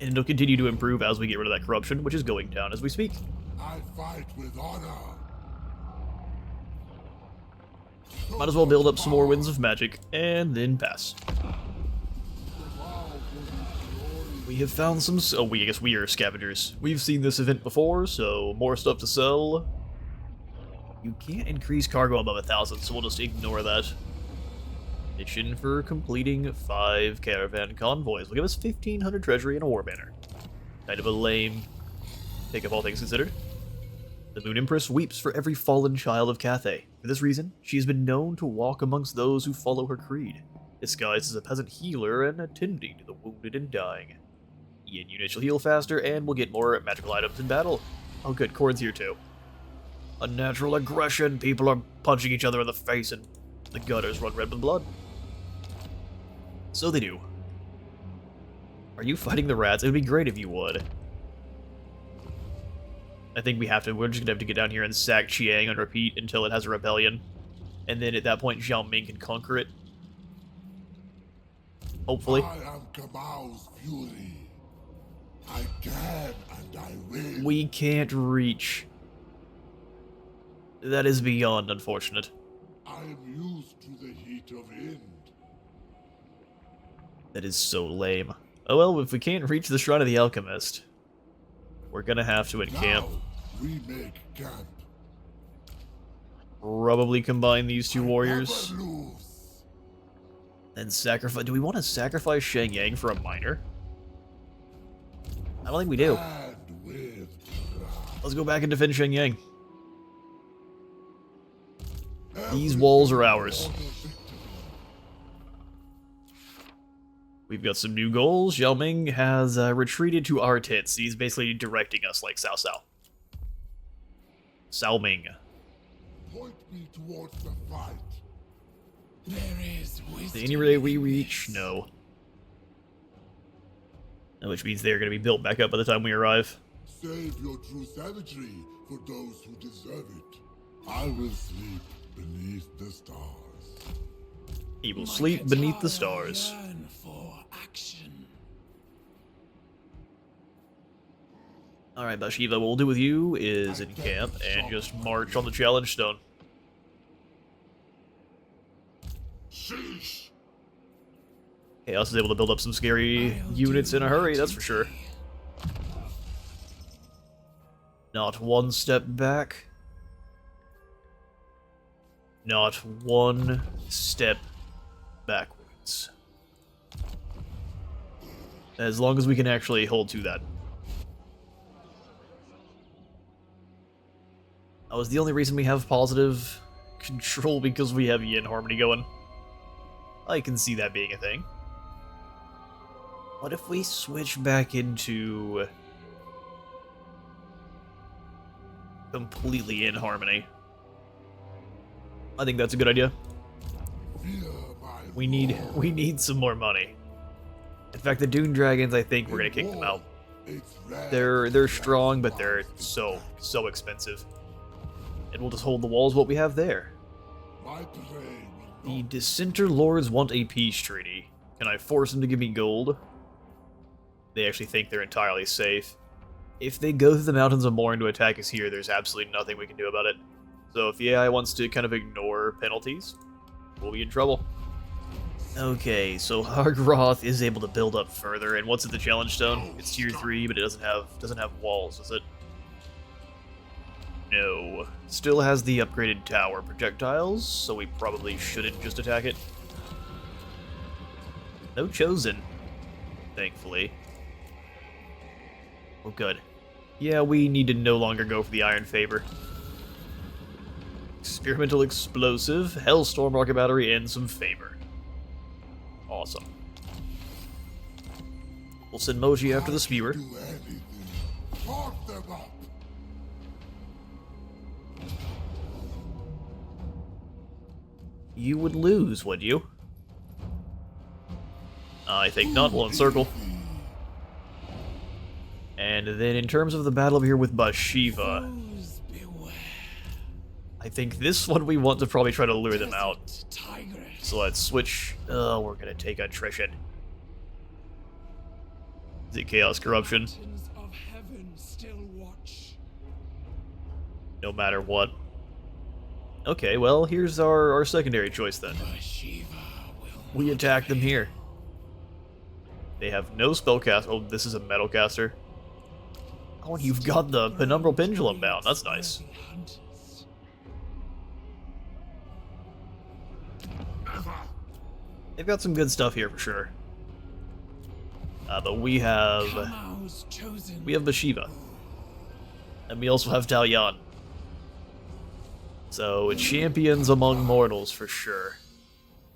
Speaker 1: And it'll continue to improve as we get rid of that corruption, which is going down as we speak.
Speaker 3: I fight with honor.
Speaker 1: Might as well build up some more winds of magic, and then pass. We have found some... I guess we are scavengers. We've seen this event before, so more stuff to sell. You can't increase cargo above 1,000, so we'll just ignore that. Mission for completing 5 caravan convoys will give us 1,500 treasury and a war banner. Kind of a lame pick of all things considered. The Moon Empress weeps for every fallen child of Cathay. For this reason, she has been known to walk amongst those who follow her creed, disguised as a peasant healer and attending to the wounded and dying. Yin units shall heal faster, and we'll get more magical items in battle. Oh good, Cord's here too. Unnatural aggression, people are punching each other in the face, and the gutters run red with blood. So they do. Are you fighting the rats? It would be great if you would. I think we have to. We're just gonna have to get down here and sack Chiang on repeat until it has a rebellion. And then at that point, Xiaoming can conquer it. Hopefully.
Speaker 3: I am Kamal's fury. I can and I will.
Speaker 1: We can't reach. That is beyond unfortunate.
Speaker 3: I am used to the heat of Ind.
Speaker 1: That is so lame. Oh well, if we can't reach the Shrine of the Alchemist, we're gonna have to encamp.
Speaker 3: Now we make camp.
Speaker 1: Probably combine these two warriors.
Speaker 3: Never lose.
Speaker 1: And sacrifice. Do we want to sacrifice Shang-Yang for a miner? I don't think we do.
Speaker 3: And with pride.
Speaker 1: Let's go back and defend Shang-Yang. These walls are ours. We've got some new goals. Xiaoming has retreated to our tents. He's basically directing us like Cao Cao. Cao Ming.
Speaker 3: Point me towards the fight.
Speaker 4: There is wisdom.
Speaker 1: Any way we
Speaker 4: in
Speaker 1: reach?
Speaker 4: this.
Speaker 1: No. Which means they're going to be built back up by the time we arrive.
Speaker 3: Save your true savagery for those who deserve it. I will sleep beneath the stars.
Speaker 1: He will
Speaker 4: My
Speaker 1: sleep beneath the
Speaker 4: katana
Speaker 1: stars.
Speaker 4: yearn for action.
Speaker 1: Alright, Bhashiva, what we'll do with you is encamp and just march on the challenge stone.
Speaker 3: Sheesh.
Speaker 1: Chaos is able to build up some scary units in a hurry, that's for sure. Not one step back. Not one step backwards. As long as we can actually hold to that. That was the only reason we have positive control, because we have Yin Harmony going. I can see that being a thing. What if we switch back into completely in harmony? I think that's a good idea.
Speaker 3: Fear my
Speaker 1: We need some more money. In fact, the Dune Dragons, I think we're gonna kick them out.
Speaker 3: It's red.
Speaker 1: They're strong, but they're so expensive. And we'll just hold the walls what we have there.
Speaker 3: My prey will
Speaker 1: The
Speaker 3: not
Speaker 1: Dissenter Lords want a peace treaty. Can I force them to give me gold? They actually think they're entirely safe. If they go through the mountains of Morn to attack us here, there's absolutely nothing we can do about it. So if the AI wants to kind of ignore penalties, we'll be in trouble. Okay, so Hargroth is able to build up further, and what's at the challenge stone? It's tier 3, but it doesn't have walls, does it? No. Still has the upgraded tower projectiles, so we probably shouldn't just attack it. No Chosen, thankfully. Oh, good. Yeah, we need to no longer go for the Iron Favor. Experimental Explosive, Hellstorm Rocket Battery, and some Favor. Awesome. We'll send Moji after the spewer.
Speaker 3: Do anything. Talk them up.
Speaker 1: You would lose, would you? I think not. We'll encircle. And then in terms of the battle up here with Bhashiva,
Speaker 4: Foes beware.
Speaker 1: I think this one we want to probably try to lure them out.
Speaker 4: Tigress.
Speaker 1: So let's switch. Oh, we're gonna take attrition. Is it Chaos Corruption?
Speaker 4: Mountains of heaven still watch.
Speaker 1: No matter what. Okay, well, here's our secondary choice then.
Speaker 4: Bhashiva will
Speaker 1: We attack them here. They have no spellcast. Oh, this is a metal caster. Oh, and you've got the Penumbral Pendulum bound. That's nice.
Speaker 4: hunters.
Speaker 1: They've got some good stuff here for sure. But we have
Speaker 4: Kamau's chosen.
Speaker 1: Bhashiva. And we also have Taoyan. So, champions among mortals for sure.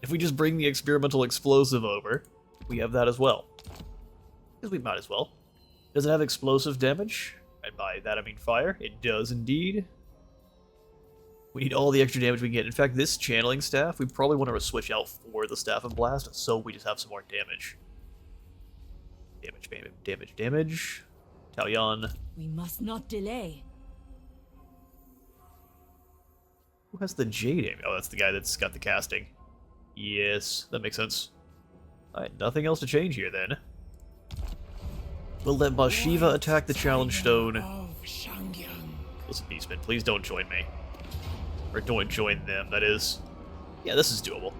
Speaker 1: If we just bring the experimental explosive over, we have that as well. Because we might as well. Does it have explosive damage? And by that I mean fire. It does indeed. We need all the extra damage we can get. In fact, this channeling staff, we probably want to switch out for the Staff of Blast, so we just have some more damage. Damage. Taoyan.
Speaker 2: We must not delay.
Speaker 1: Who has the Jade aim? Oh, that's the guy that's got the casting. Yes, that makes sense. Alright, nothing else to change here then. We'll let Bhashiva attack the challenge stone.
Speaker 4: Of Shang-Yang.
Speaker 1: Listen, Beastman, please don't join me. Or don't join them, that is. Yeah, this is doable.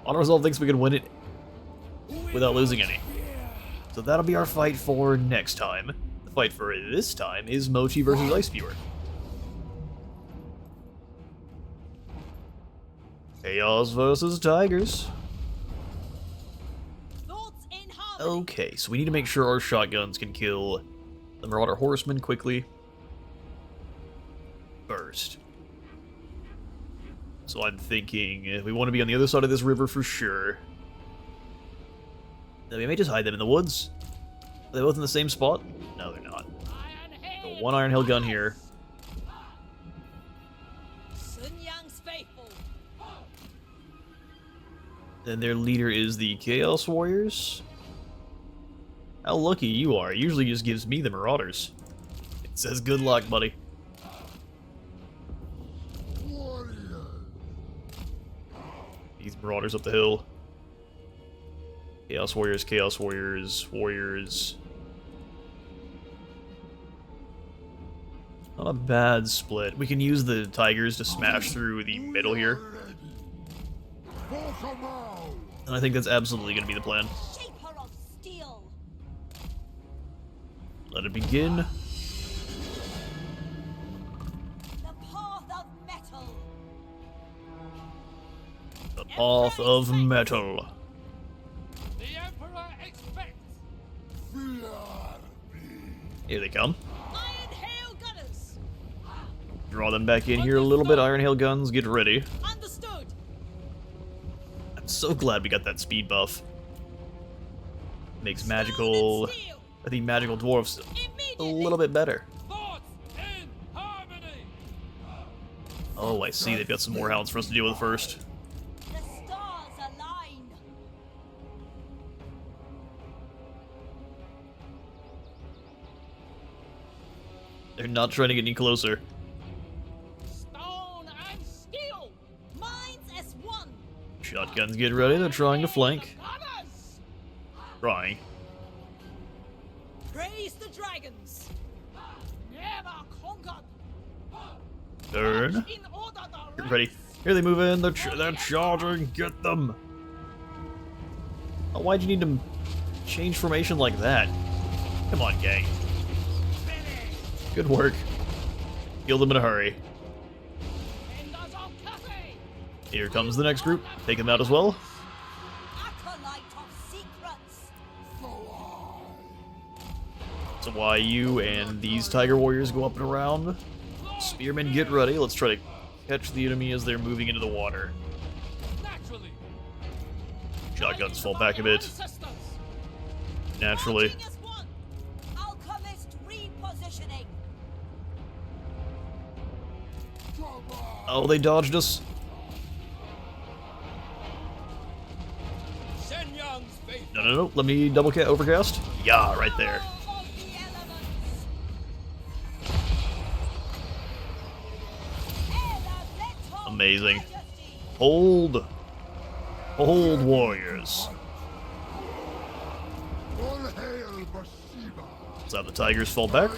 Speaker 1: Unresolved thinks we can win it without losing any. So that'll be our fight for next time. The fight for this time is Mochi versus Icespewer. Chaos versus Tigers.
Speaker 2: Thoughts in harmony.
Speaker 1: Okay, so we need to make sure our shotguns can kill the Marauder Horsemen quickly. First. So I'm thinking we want to be on the other side of this river for sure. Then we may just hide them in the woods. Are they both in the same spot? No, they're not. So one Iron Hill gun here.
Speaker 2: Suneater's faithful.
Speaker 1: Then their leader is the Chaos Warriors. How lucky you are. It usually just gives me the Marauders. It says good luck, buddy. These Marauders up the hill. Chaos Warriors, Chaos Warriors, Warriors. Not a bad split. We can use the Tigers to smash through the middle here. And I think that's absolutely going to be the plan.
Speaker 2: Shaper of steel.
Speaker 1: Let it begin.
Speaker 2: The path of metal.
Speaker 1: The Path of Metal.
Speaker 4: The Emperor expects.
Speaker 1: Here they come.
Speaker 2: Iron Hail Gunners.
Speaker 1: Draw them back in here a little bit. Iron Hail guns, get ready.
Speaker 2: Understood.
Speaker 1: I'm so glad we got that speed buff. Makes magical, I think magical dwarfs a little bit better.
Speaker 4: Thoughts in harmony.
Speaker 1: Oh, I see. They've got some more hounds for us to deal with first.
Speaker 2: The stars align.
Speaker 1: They're not trying to get any closer.
Speaker 2: Stone and steel. Minds as one.
Speaker 1: Shotguns get ready. They're trying to flank.
Speaker 2: Gunners.
Speaker 1: Trying.
Speaker 2: Praise the dragons. Never conquered.
Speaker 1: Turn.
Speaker 2: In order the
Speaker 1: Get ready. Here they move in. They're charging. Get them. Oh, why'd you need to change formation like that? Come on, gang. Good work. Kill them in a hurry. Here comes the next group. Take them out as well.
Speaker 2: acolyte of secrets.
Speaker 1: So why you and these Tiger Warriors go up and around. Spearmen, get ready. Let's try to catch the enemy as they're moving into the water.
Speaker 4: Naturally.
Speaker 1: Shotguns fall back a bit. Naturally.
Speaker 2: Marching as one. Alchemist repositioning.
Speaker 1: Oh, they dodged us.
Speaker 4: Shang-Yang's faith.
Speaker 1: No, no, no. Let me double overcast. Yeah, right there.
Speaker 2: Of the elements. Elemental
Speaker 1: Amazing.
Speaker 2: majesty.
Speaker 1: Hold. Hold, warriors.
Speaker 3: All hail Bhashiva.
Speaker 1: Let's have the tigers fall back.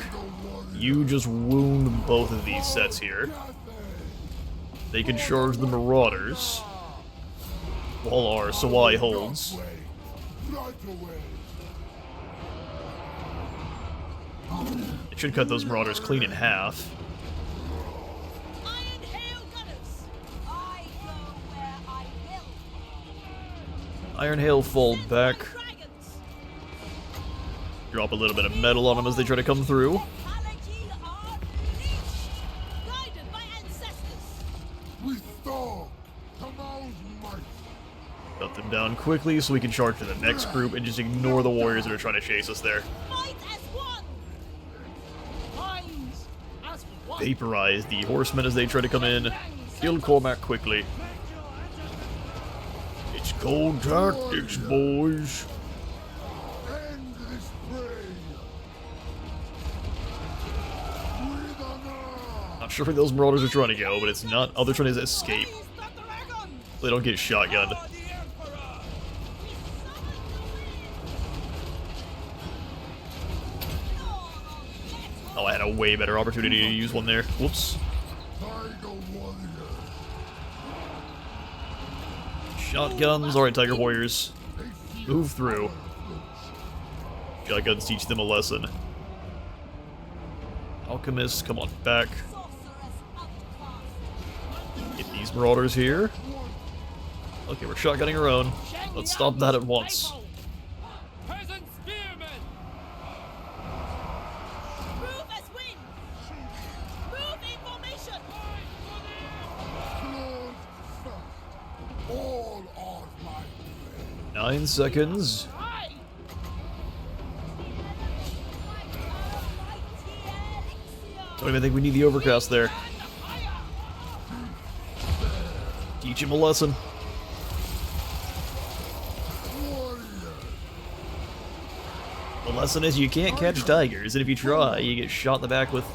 Speaker 1: You just wound both of these sets here. They can charge the marauders. While our Sawai holds.
Speaker 3: Right away.
Speaker 1: It should cut those marauders clean in half.
Speaker 2: Iron Hail Gunners. I go where I will.
Speaker 1: Iron Hail fall back.
Speaker 2: Dragons.
Speaker 1: Drop a little bit of metal on them as they try to come through.
Speaker 2: Lethargy unleashed. Guided by ancestors.
Speaker 3: We stalk. Kamal's might.
Speaker 1: Cut them down quickly so we can charge to the next group and just ignore the warriors that are trying to chase us there.
Speaker 2: Fight as one.
Speaker 4: Minds as one.
Speaker 1: Vaporize the horsemen as they try to come in. Kill Cormac quickly. It's cold tactics, boys.
Speaker 3: End this prey. With honor.
Speaker 1: Not sure where those marauders are trying to go, but it's not. Oh, they're trying to escape.
Speaker 4: Use the dragon.
Speaker 1: They don't get shotgunned.
Speaker 4: For the Emperor.
Speaker 1: Oh, I had a way better opportunity to use one there. Whoops.
Speaker 3: Tiger warrior.
Speaker 1: Shotguns. Alright, Tiger Warriors. Move through. Shotguns teach them a lesson. Alchemists, come on back. Get these marauders here. Okay, we're shotgunning our own. Let's stop that at once.
Speaker 4: Peasant spearmen.
Speaker 2: Move as wind. Move in formation.
Speaker 3: Close fast. All of my prey.
Speaker 1: 9 seconds.
Speaker 4: Aye.
Speaker 1: Don't even think we need the overcast there. Teach him a lesson.
Speaker 3: Warrior.
Speaker 1: The lesson is you can't catch tigers, and if you try, you get shot in the back with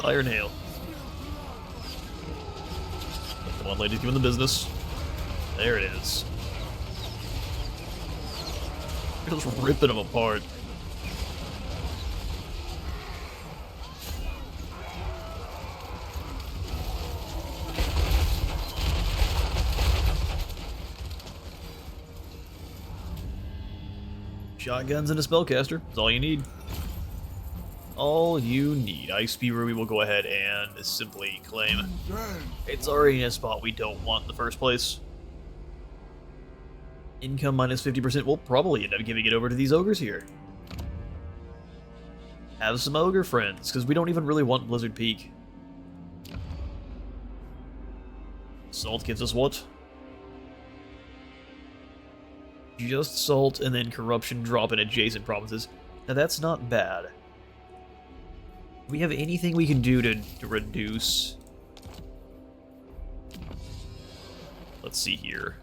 Speaker 1: Iron Hail. Come on, ladies, give him the business. There it is. Just ripping them apart. Shotguns and a spellcaster is all you need. All you need. Icespewer we will go ahead and simply claim.
Speaker 3: Then
Speaker 1: It's already in a spot we don't want in the first place. Income minus 50%. We'll probably end up giving it over to these ogres here. Have some ogre friends, because we don't even really want Blizzard Peak. Salt gives us what? Just salt and then corruption drop in adjacent provinces. Now that's not bad. Do we have anything we can do to reduce? Let's see here.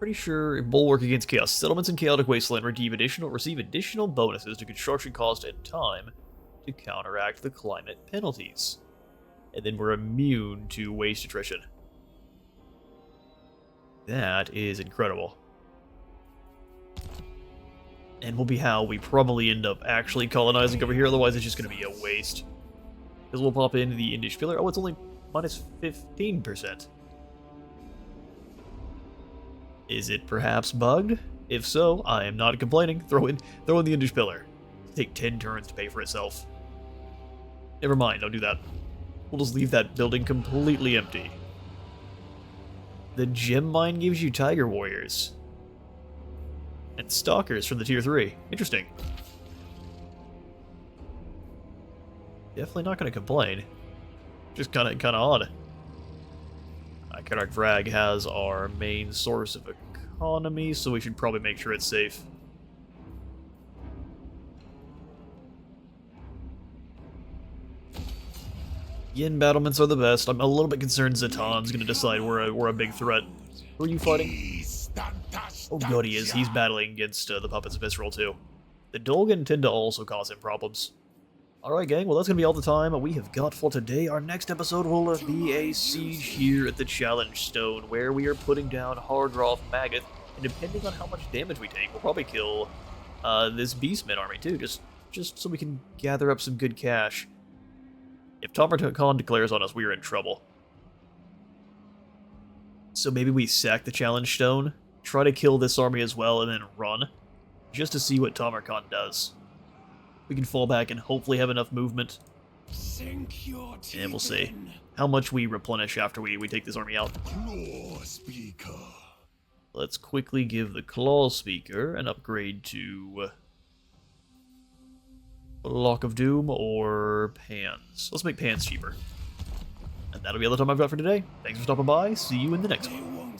Speaker 1: Pretty sure Bulwark against Chaos. Settlements in Chaotic Wasteland receive additional bonuses to construction cost and time to counteract the climate penalties. And then we're immune to waste attrition. That is incredible. And will be how we probably end up actually colonizing over here, otherwise it's just going to be a waste. Because we'll pop into the Indish Pillar. Oh, it's only minus 15%. Is it perhaps bugged? If so, I am not complaining. Throw in the Indish Pillar. Take 10 turns to pay for itself. Never mind, don't do that. We'll just leave that building completely empty. The gem mine gives you Tiger Warriors. And Stalkers from the Tier 3. Interesting. Definitely not going to complain. Just kind of odd. Karak Vrag has our main source of economy, so we should probably make sure it's safe. Yin battlements are the best. I'm a little bit concerned Zatan's gonna decide we're a big threat. Who are you fighting? Oh god, he is. He's battling against the Puppets of Visceral too. The Dolgan tend to also cause him problems. Alright gang, well that's gonna be all the time we have got for today. Our next episode will be a siege here at the Challenge Stone, where we are putting down Hardroth Maggoth, and depending on how much damage we take, we'll probably kill this Beastman army too, just so we can gather up some good cash. If Tamarkan Khan declares on us, we are in trouble. So maybe we sack the Challenge Stone, try to kill this army as well, and then run, just to see what Tamarkan does. We can fall back and hopefully have enough movement. And we'll see how much we replenish after we take this army out.
Speaker 3: Claw Speaker.
Speaker 1: Let's quickly give the Claw Speaker an upgrade to Lock of Doom or Pans. Let's make Pans cheaper. And that'll be all the time I've got for today. Thanks for stopping by. See you in the next one.